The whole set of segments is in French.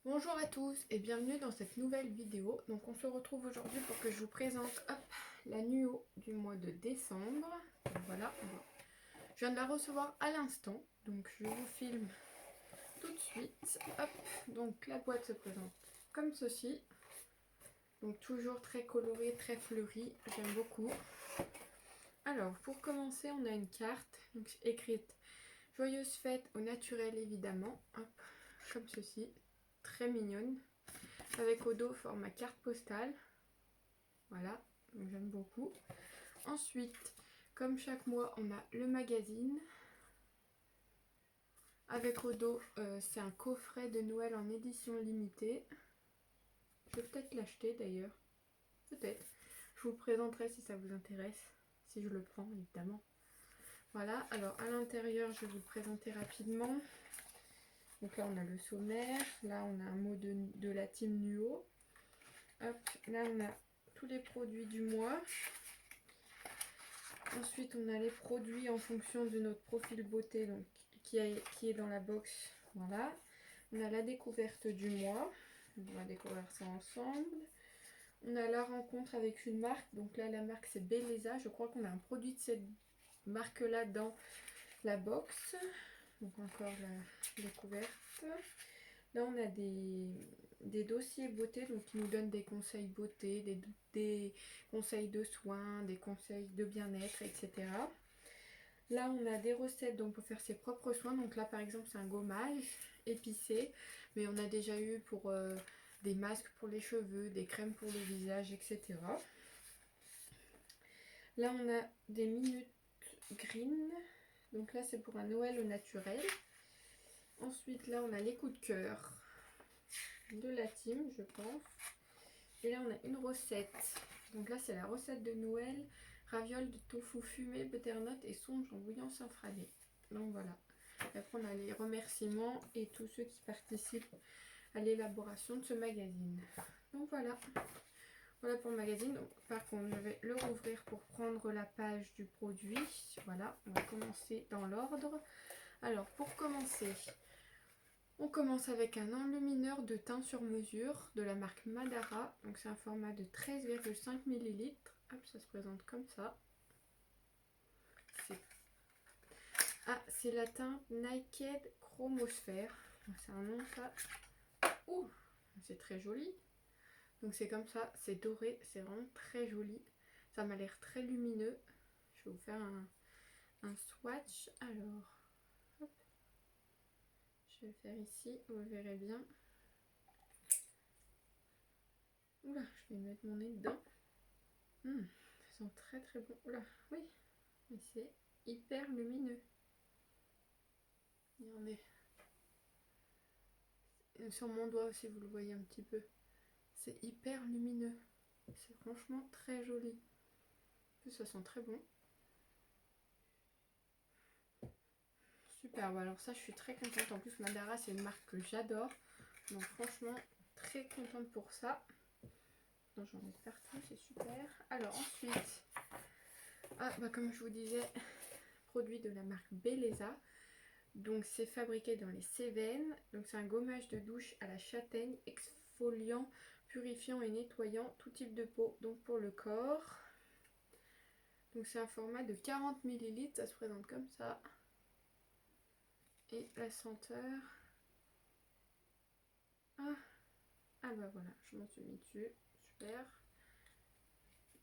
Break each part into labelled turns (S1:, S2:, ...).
S1: Bonjour à tous et bienvenue dans cette nouvelle vidéo. Donc on se retrouve aujourd'hui pour que je vous présente la NUO du mois de décembre. Donc voilà, je viens de la recevoir à l'instant, donc je vous filme tout de suite. Donc la boîte se présente comme ceci. Donc toujours très coloré, très fleuri, j'aime beaucoup. Alors pour commencer, on a une carte donc écrite Joyeuse fête au naturel évidemment, comme ceci, très mignonne. Avec au dos format carte postale. Voilà, j'aime beaucoup. Ensuite, comme chaque mois, on a le magazine. Avec au dos, c'est un coffret de Noël en édition limitée. Je vais peut-être l'acheter d'ailleurs. Peut-être. Je vous le présenterai si ça vous intéresse. Si je le prends, évidemment. Voilà, alors à l'intérieur, je vais vous le présenter rapidement. Donc là, on a le sommaire. Là, on a un mot de la team NUO. Hop, là, on a tous les produits du mois. Ensuite, on a les produits en fonction de notre profil beauté donc, qui est dans la box. Voilà. On a la découverte du mois. On va découvrir ça ensemble. On a la rencontre avec une marque. Donc là, la marque, c'est Belleza. Je crois qu'on a un produit de cette marque-là dans la box. Donc encore la découverte. Là, on a des dossiers beauté donc qui nous donnent des conseils beauté, des conseils de soins, des conseils de bien-être, etc. Là, on a des recettes donc pour faire ses propres soins. Donc là, par exemple, c'est un gommage épicé, mais on a déjà eu pour des masques pour les cheveux, des crèmes pour le visage, etc. Là, on a des minutes green. Donc là, c'est pour un Noël au naturel. Ensuite, là, on a les coups de cœur de la team, je pense. Et là, on a une recette. Donc là, c'est la recette de Noël. Ravioles de tofu fumé, butternut et songe en bouillon safrané. Donc voilà. Et après, on a les remerciements et tous ceux qui participent à l'élaboration de ce magazine. Donc voilà. Voilà pour le magazine. Donc, par contre, je vais le rouvrir pour prendre la page du produit. Voilà, on va commencer dans l'ordre. Alors, pour commencer, on commence avec un enlumineur de teint sur mesure de la marque Madara. Donc c'est un format de 13,5 ml. Hop, ça se présente comme ça. C'est la teinte Naked Chromosphère. C'est un nom ça. Ouh, c'est très joli. Donc c'est comme ça, c'est doré, c'est vraiment très joli. Ça m'a l'air très lumineux. Je vais vous faire un swatch. Alors, hop, je vais le faire ici, vous verrez bien. Oula, je vais mettre mon nez dedans. Ça sent très très bon. Oula, oui, mais c'est hyper lumineux. Regardez. Et sur mon doigt aussi, vous le voyez un petit peu. C'est hyper lumineux. C'est franchement très joli. En plus, ça sent très bon. Super, alors ça, je suis très contente. En plus, Madara, c'est une marque que j'adore. Donc franchement, très contente pour ça. Donc, j'en ai partout, c'est super. Alors ensuite, comme je vous disais, produit de la marque Belleza. Donc c'est fabriqué dans les Cévennes. Donc c'est un gommage de douche à la châtaigne, exfoliant, purifiant et nettoyant tout type de peau, donc pour le corps. Donc c'est un format de 40 ml, ça se présente comme ça. Et la senteur. Bah voilà, je m'en suis mis dessus, super.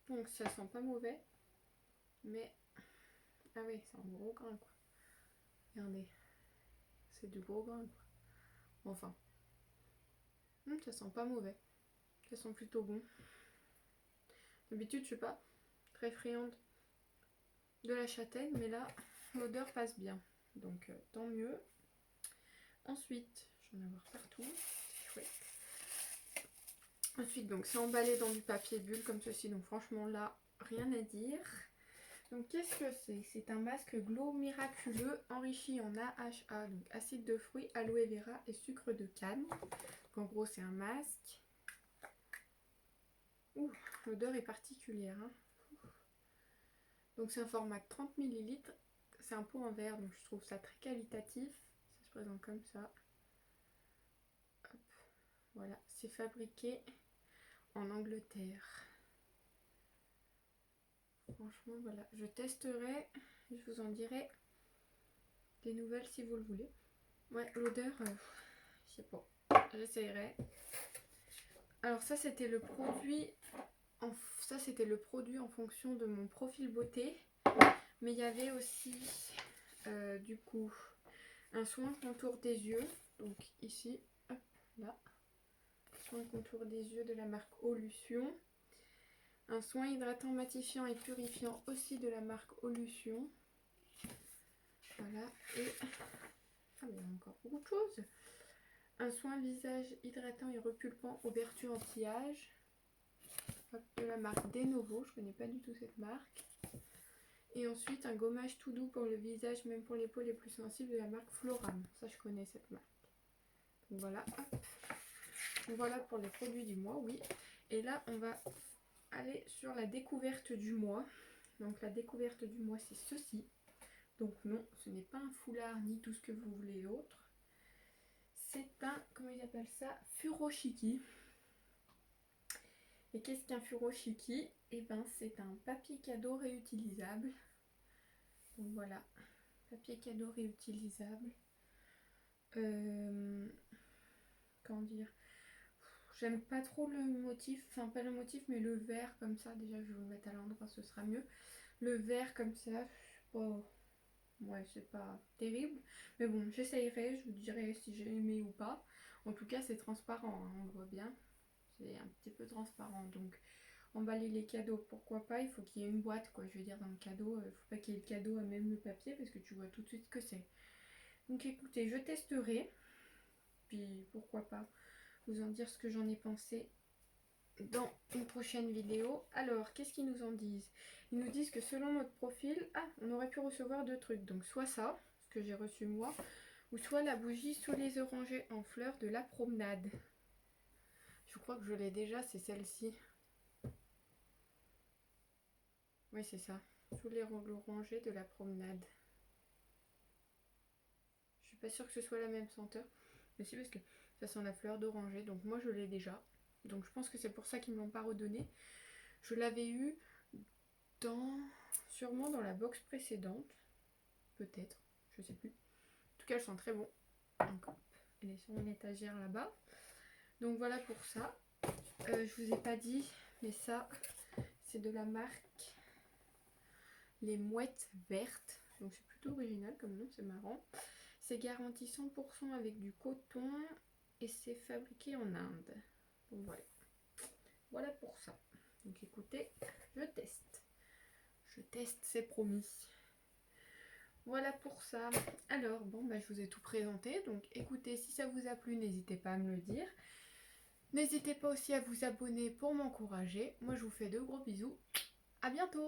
S1: Donc ça sent pas mauvais, mais ah oui, c'est un gros grain quoi. Regardez, c'est du gros grain quoi. Enfin, ça sent pas mauvais, ça sent plutôt bon. D'habitude, je suis pas très friande de la châtaigne, mais là, l'odeur passe bien. Donc, tant mieux. Ensuite, je vais en avoir partout. C'est chouette. Ensuite, donc, c'est emballé dans du papier bulle comme ceci. Donc, franchement, là, rien à dire. Donc, qu'est-ce que c'est? C'est un masque glow miraculeux enrichi en AHA, donc acide de fruits, aloe vera et sucre de canne. Donc, en gros, c'est un masque. Ouh, l'odeur est particulière. Donc, c'est un format de 30 ml. C'est un pot en verre, donc je trouve ça très qualitatif. Ça se présente comme ça. Hop. Voilà, c'est fabriqué en Angleterre. Franchement, voilà, je testerai, je vous en dirai des nouvelles si vous le voulez. Ouais, l'odeur, je sais pas, j'essayerai. Alors ça, c'était le produit en fonction de mon profil beauté. Mais il y avait aussi, du coup, un soin contour des yeux. Donc ici, hop, là. Soin contour des yeux de la marque Olution. Un soin hydratant, matifiant et purifiant aussi de la marque Olution. Voilà. Et ah, mais il y a encore beaucoup de choses. Un soin visage hydratant et repulpant ouverture anti-âge. De la marque Denovo. Je connais pas du tout cette marque. Et ensuite un gommage tout doux pour le visage, même pour les peaux les plus sensibles, de la marque Floram. Ça, je connais cette marque. Donc voilà. Hop. Voilà pour les produits du mois, oui. Et là, on va aller sur la découverte du mois. Donc la découverte du mois, c'est ceci. Donc non, ce n'est pas un foulard ni tout ce que vous voulez d'autre. C'est un, comment ils appellent ça, furoshiki. Et qu'est-ce qu'un furoshiki? Eh ben, c'est un papier cadeau réutilisable. Donc voilà, papier cadeau réutilisable. Comment dire? J'aime pas trop le motif, enfin pas le motif mais le vert comme ça, déjà je vais vous le mettre à l'endroit, ce sera mieux. Le vert comme ça, oh, ouais c'est pas terrible, mais bon j'essayerai, je vous dirai si j'ai aimé ou pas. En tout cas c'est transparent, hein, on le voit bien, c'est un petit peu transparent, donc emballer les cadeaux pourquoi pas, il faut qu'il y ait une boîte quoi, je veux dire dans le cadeau, il faut pas qu'il y ait le cadeau à même le papier parce que tu vois tout de suite ce que c'est. Donc écoutez, je testerai, puis pourquoi pas vous en dire ce que j'en ai pensé dans une prochaine vidéo. Alors, qu'est-ce qu'ils nous en disent? Ils nous disent que selon notre profil, on aurait pu recevoir deux trucs. Donc, soit ça, ce que j'ai reçu moi, ou soit la bougie sous les orangers en fleurs de la promenade. Je crois que je l'ai déjà, c'est celle-ci. Oui, c'est ça. Sous les orangers de la promenade. Je suis pas sûre que ce soit la même senteur. Mais si, parce que ça sent la fleur d'oranger. Donc, moi, je l'ai déjà. Donc, je pense que c'est pour ça qu'ils ne me l'ont pas redonné. Je l'avais eu sûrement dans la box précédente, peut-être, je sais plus. En tout cas, elles sont très bon. Donc, elle est sur mon étagère là-bas. Donc voilà pour ça. Je vous ai pas dit, mais ça, c'est de la marque Les Mouettes Vertes. Donc c'est plutôt original comme nom, c'est marrant. C'est garanti 100% avec du coton et c'est fabriqué en Inde. Donc voilà. Voilà pour ça. Donc écoutez, je teste. Je teste, c'est promis. Voilà pour ça. Alors, bon, je vous ai tout présenté. Donc, écoutez, si ça vous a plu, n'hésitez pas à me le dire. N'hésitez pas aussi à vous abonner pour m'encourager. Moi, je vous fais de gros bisous. À bientôt!